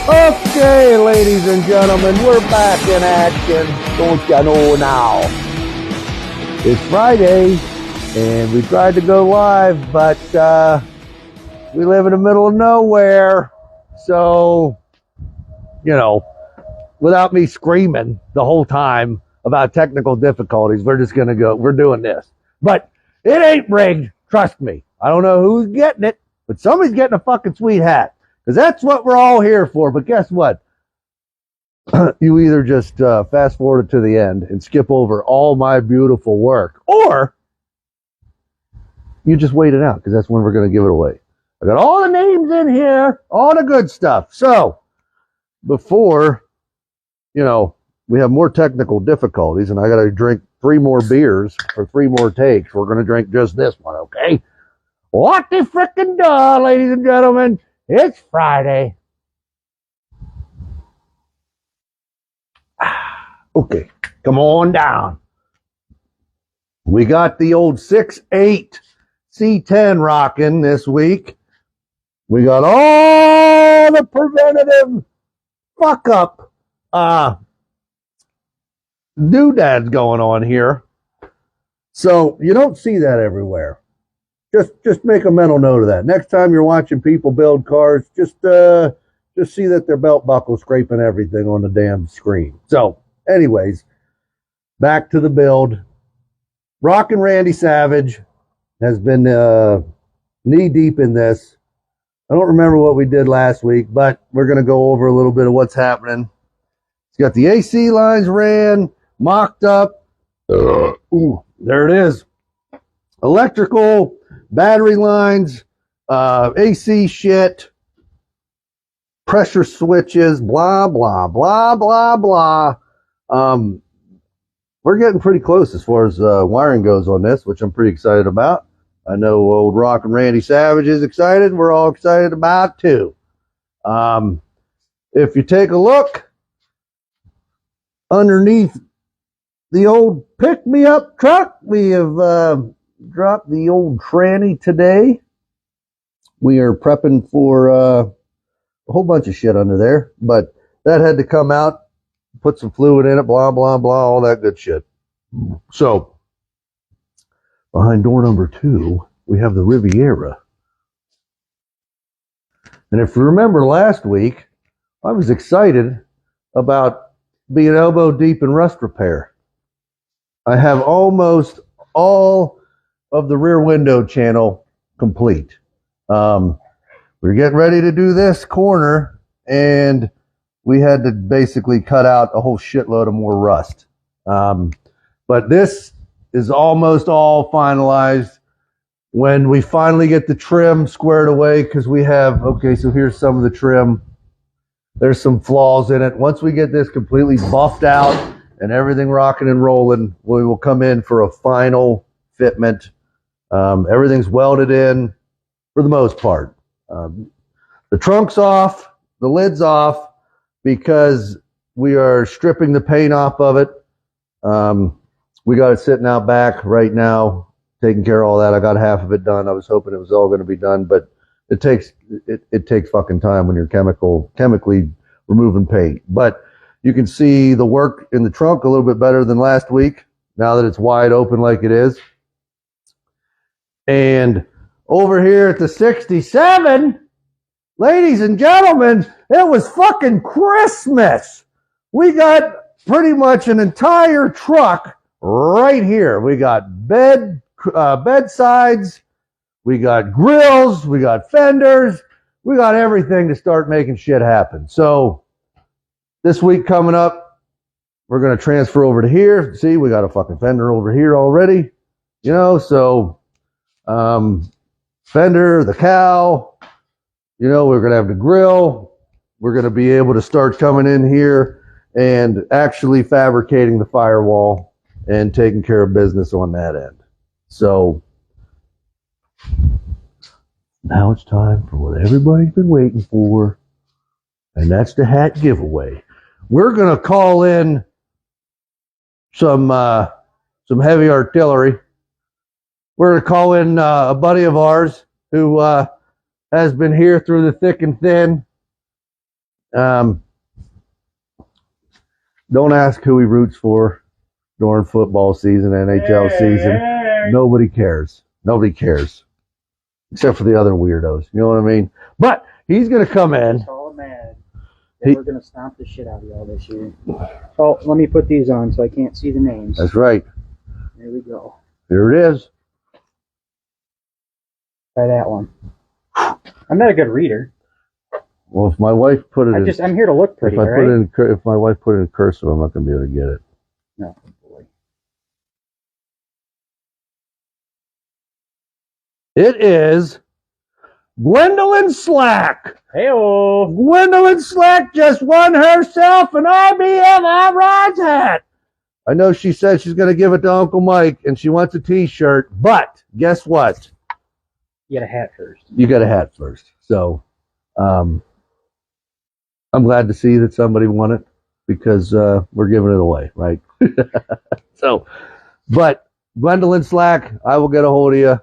Okay, ladies and gentlemen, we're back in action. Don't you know now? It's Friday, and we tried to go live, but we live in the middle of nowhere. So, you know, without me screaming the whole time about technical difficulties, we're just going to go, we're doing this. But it ain't rigged, trust me. I don't know who's getting it, but somebody's getting a fucking sweet hat. Because that's what we're all here for. But guess what? You either just fast forward to the end and skip over all my beautiful work, or you just wait it out, because that's when we're going to give it away. I got all the names in here, all the good stuff. So before, you know, we have more technical difficulties, and I got to drink 3 more beers for 3 more takes. We're going to drink just this one, okay? What the frickin' duh, ladies and gentlemen? It's Friday. Okay, come on down. We got the old 6.8 C10 rocking this week. We got all the preventative fuck up doodads going on here. So you don't see that everywhere. Just make a mental note of that. Next time you're watching people build cars, just see that their belt buckle scraping everything on the damn screen. So, anyways, back to the build. Rockin' Randy Savage has been knee deep in this. I don't remember what we did last week, but we're going to go over a little bit of what's happening. It's got the AC lines ran, mocked up. Ooh, there it is. Electrical, battery lines, AC shit, pressure switches, blah, blah, blah, blah, blah. We're getting pretty close as far as wiring goes on this, which I'm pretty excited about. I know old Rockin' Randy Savage is excited. We're all excited about it too. If you take a look underneath the old pick-me-up truck, we have dropped the old tranny today. We are prepping for a whole bunch of shit under there, but that had to come out, put some fluid in it, blah, blah, blah, all that good shit. So, behind door number 2, we have the Riviera. And if you remember last week, I was excited about being elbow deep in rust repair. I have almost all of the rear window channel complete. We're getting ready to do this corner, and we had to basically cut out a whole shitload of more rust. But this is almost all finalized. When we finally get the trim squared away, because we have, okay, so here's some of the trim. There's some flaws in it. Once we get this completely buffed out and everything rocking and rolling, we will come in for a final fitment. Everything's welded in for the most part. The trunk's off, the lid's off, because we are stripping the paint off of it. We got it sitting out back right now, taking care of all that. I got half of it done. I was hoping it was all going to be done, but it takes fucking time when you're chemically removing paint. But you can see the work in the trunk a little bit better than last week, now that it's wide open like it is. And over here at the 67, ladies and gentlemen, it was fucking Christmas. We got pretty much an entire truck right here. We got bedsides, we got grills, we got fenders, we got everything to start making shit happen. So this week coming up, we're going to transfer over to here. See, we got a fucking fender over here already, you know, so fender, the cow, you know, we're going to have the grill. We're going to be able to start coming in here and actually fabricating the firewall and taking care of business on that end. So now it's time for what everybody's been waiting for, and that's the hat giveaway. We're going to call in some heavy artillery. We're going to call in a buddy of ours who has been here through the thick and thin, Don't ask who he roots for during football season, NHL season. Nobody cares. Nobody cares. Except for the other weirdos. You know what I mean? But he's going to come in. All mad. We're going to stomp the shit out of y'all this year. Oh, let me put these on so I can't see the names. That's right. There we go. Here it is. Try that one. I'm not a good reader. Well, if my wife put it I'm here to look pretty, if my wife put it in cursive, I'm not going to be able to get it. No, boy. It is Gwendolyn Slack. Hey-oh. Gwendolyn Slack just won herself an I.B.F.HotRods hat. I know she said she's going to give it to Uncle Mike, and she wants a T-shirt, but guess what? You got a hat first. You got a hat first. So, I'm glad to see that somebody won it because we're giving it away, right? So, but Gwendolyn Slack, I will get a hold of you.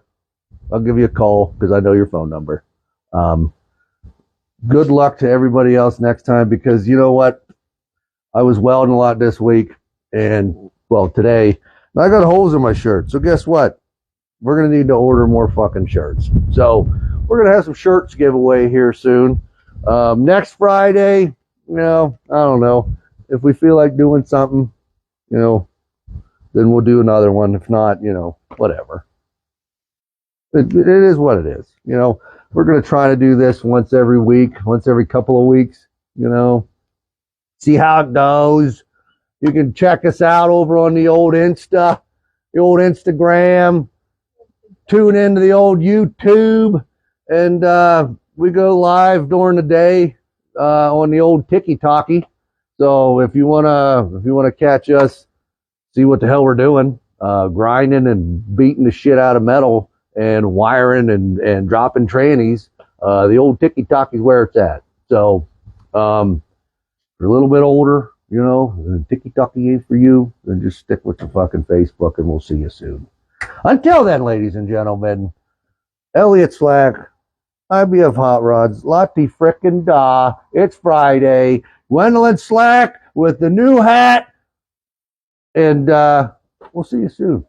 I'll give you a call because I know your phone number. Good luck to everybody else next time because you know what? I was welding a lot this week and, well, today. And I got holes in my shirt. So guess what? We're going to need to order more fucking shirts. So we're going to have some shirts giveaway here soon. Next Friday, you know, I don't know. If we feel like doing something, you know, then we'll do another one. If not, you know, whatever. It is what it is. You know, we're going to try to do this once every week, once every couple of weeks, you know, see how it goes. You can check us out over on the old Instagram, tune into the old YouTube, and we go live during the day on the old Tiki-Talkie. So if you wanna catch us, see what the hell we're doing, grinding and beating the shit out of metal and wiring and dropping trannies, the old Tiki-Talkie is where it's at. So if you're a little bit older, you know, and Tiki-Talkie ain't for you, then just stick with the fucking Facebook and we'll see you soon. Until then, ladies and gentlemen, Elliot Slack, IBF.HotRods, Lottie frickin' da. It's Friday. Gwendolyn Slack with the new hat. And we'll see you soon.